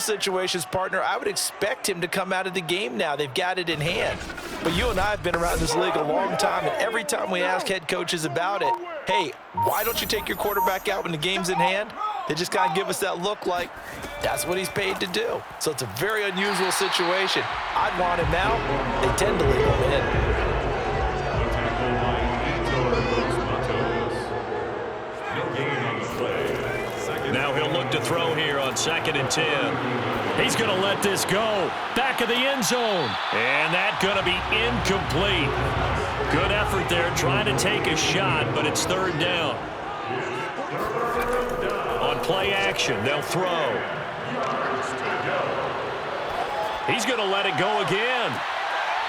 situations, partner, I would expect him to come out of the game now. They've got it in hand. But you and I have been around this league a long time, and every time we ask head coaches about it, hey, why don't you take your quarterback out when the game's in hand? They just kind of give us that look like that's what he's paid to do. So it's a very unusual situation. I'd want him out. They tend to leave him in. Now he'll look to throw here on 2nd and 10. He's going to let this go. Back of the end zone. And that's going to be incomplete. Good effort there trying to take a shot, but it's 3rd down. On play action, they'll throw. He's going to let it go again.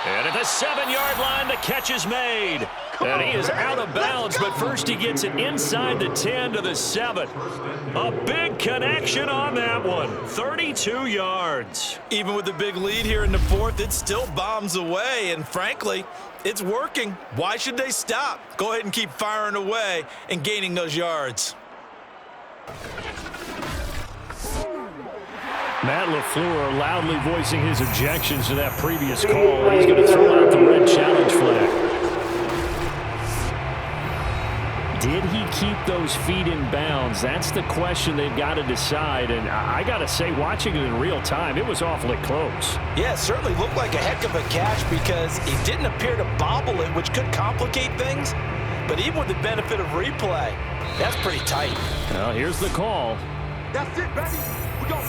And at the 7-yard line, the catch is made. And he is out of bounds, but first he gets it inside the 10 to the 7. A big connection on that one. 32 yards. Even with the big lead here in the 4th, it still bombs away. And frankly, it's working. Why should they stop? Go ahead and keep firing away and gaining those yards. Matt LaFleur loudly voicing his objections to that previous call. He's going to throw out the red challenge flag. Did he keep those feet in bounds? That's the question they've got to decide. And I got to say, watching it in real time, it was awfully close. Yeah, it certainly looked like a heck of a catch because he didn't appear to bobble it, which could complicate things. But even with the benefit of replay, that's pretty tight. Well, here's the call. That's it, baby. We go.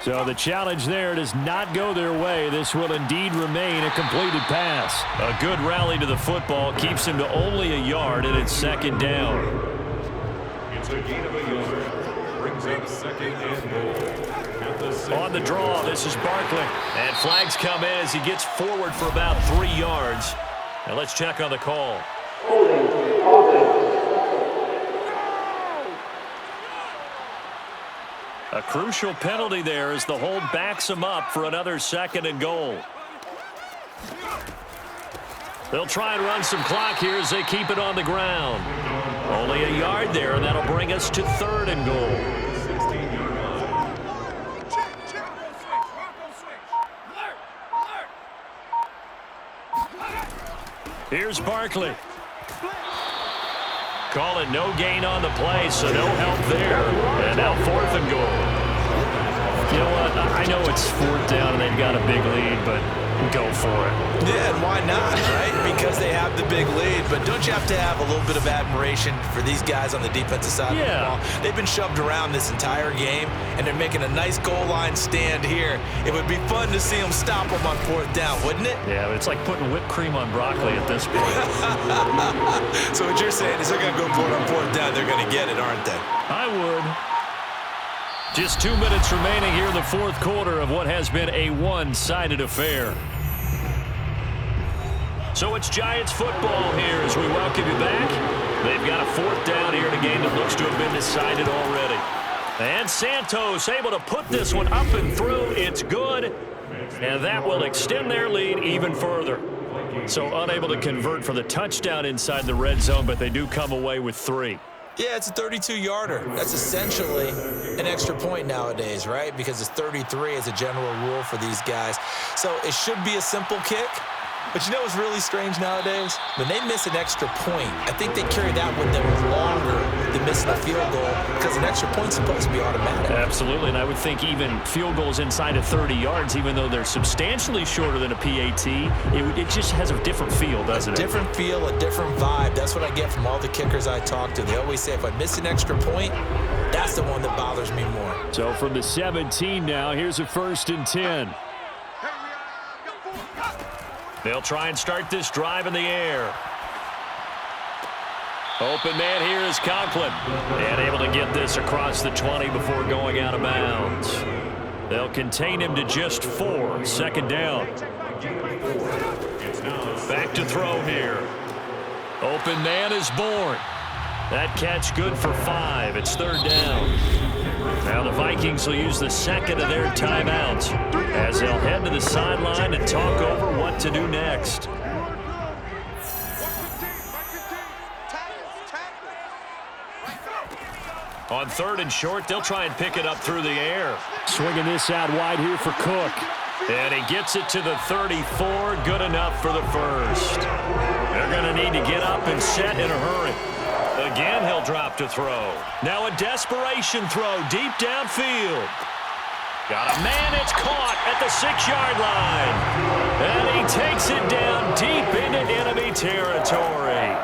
So the challenge there does not go their way. This will indeed remain a completed pass. A good rally to the football keeps him to only a yard, and it's 2nd down. It's a gain of a yard. Brings up 2nd and goal. On the draw, this is Barkley. And flags come in as he gets forward for about 3 yards. Now let's check on the call. A crucial penalty there as the hold backs him up for another 2nd and goal. They'll try and run some clock here as they keep it on the ground. Only a yard there, and that'll bring us to 3rd and goal. Here's Barkley. Call it no gain on the play, so no help there. And now 4th and goal. You know what? I know it's 4th down and they've got a big lead, but go for it. Yeah, and why not, right? Because they have the big lead. But don't you have to have a little bit of admiration for these guys on the defensive side of the ball? They've been shoved around this entire game, and they're making a nice goal line stand here. It would be fun to see them stop them on 4th down, wouldn't it? Yeah, but it's like putting whipped cream on broccoli at this point. So what you're saying is they're going to go for it on 4th down. They're going to get it, aren't they? I would. Just 2 minutes remaining here in the 4th quarter of what has been a one-sided affair. So it's Giants football here as we welcome you back. They've got a 4th down here in a game that looks to have been decided already. And Santos able to put this one up and through. It's good. And that will extend their lead even further. So unable to convert for the touchdown inside the red zone, but they do come away with 3. Yeah, it's a 32-yarder. That's essentially an extra point nowadays, right? Because it's 33 as a general rule for these guys. So it should be a simple kick. But you know what's really strange nowadays? When they miss an extra point, I think they carry that with them longer than missing a field goal because an extra point's supposed to be automatic. Absolutely, and I would think even field goals inside of 30 yards, even though they're substantially shorter than a PAT, it just has a different feel, doesn't it? A different feel, a different vibe. That's what I get from all the kickers I talk to. They always say if I miss an extra point, that's the one that bothers me more. So from the 17 now, here's a 1st and 10. They'll try and start this drive in the air. Open man here is Conklin. And able to get this across the 20 before going out of bounds. They'll contain him to just 4. 2nd down. Back to throw here. Open man is born. That catch good for 5. It's 3rd down. Now the Vikings will use the 2nd of their timeouts as they'll head to the sideline and talk over what to do next. On 3rd and short, they'll try and pick it up through the air. Swinging this out wide here for Cook. And he gets it to the 34. Good enough for the first. They're going to need to get up and set in a hurry. Again, he'll drop to throw. Now a desperation throw deep downfield. Got a man, it's caught at the 6-yard line. And he takes it down deep into enemy territory.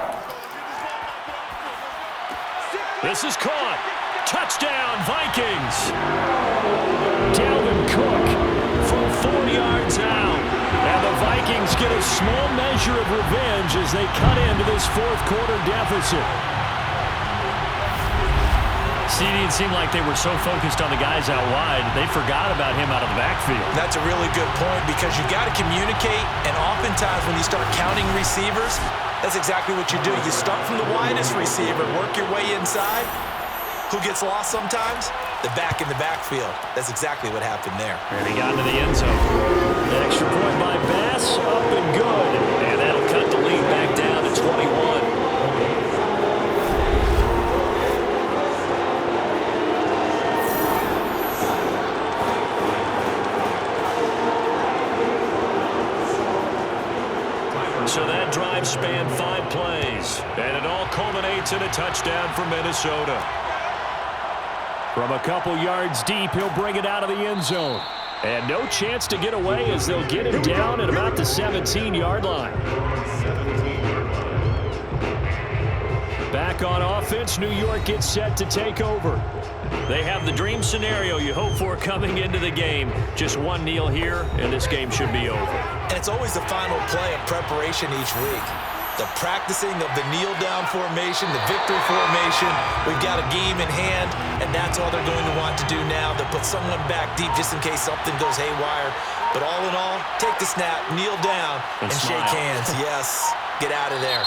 This is caught. Touchdown, Vikings. Dalvin Cook From 4 yards out. And the Vikings get a small measure of revenge as they cut into this fourth-quarter deficit. See, it didn't seem like they were so focused on the guys out wide, they forgot about him out of the backfield. That's a really good point because you got to communicate, and oftentimes when you start counting receivers, that's exactly what you do. You start from the widest receiver, work your way inside. Who gets lost sometimes? The back in the backfield. That's exactly what happened there. And he got into the end zone. An extra point by Bass, up and good. And that'll cut the lead back down to 21. So that drive spanned 5 plays. And it all culminates in a touchdown for Minnesota. From a couple yards deep, he'll bring it out of the end zone. And no chance to get away as they'll get him down at about the 17-yard line. Back on offense, New York gets set to take over. They have the dream scenario you hope for coming into the game. Just one kneel here, and this game should be over. And it's always the final play of preparation each week. The practicing of the kneel-down formation, the victory formation. We've got a game in hand, and that's all they're going to want to do now. They'll put someone back deep just in case something goes haywire. But all in all, take the snap, kneel down, and shake hands. Yes, get out of there.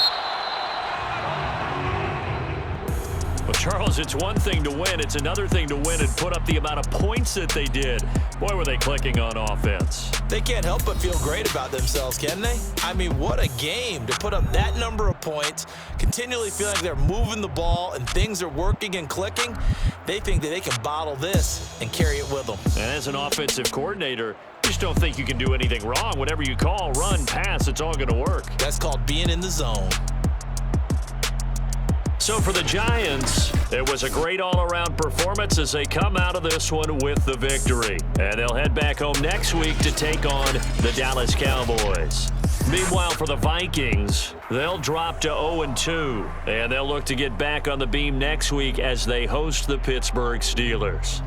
Well, Charles, it's one thing to win. It's another thing to win and put up the amount of points that they did. Boy, were they clicking on offense. They can't help but feel great about themselves, can they? I mean, what a game to put up that number of points, continually feeling like they're moving the ball and things are working and clicking. They think that they can bottle this and carry it with them. And as an offensive coordinator, you just don't think you can do anything wrong. Whatever you call, run, pass, it's all going to work. That's called being in the zone. So for the Giants, it was a great all-around performance as they come out of this one with the victory. And they'll head back home next week to take on the Dallas Cowboys. Meanwhile, for the Vikings, they'll drop to 0-2. And they'll look to get back on the beam next week as they host the Pittsburgh Steelers.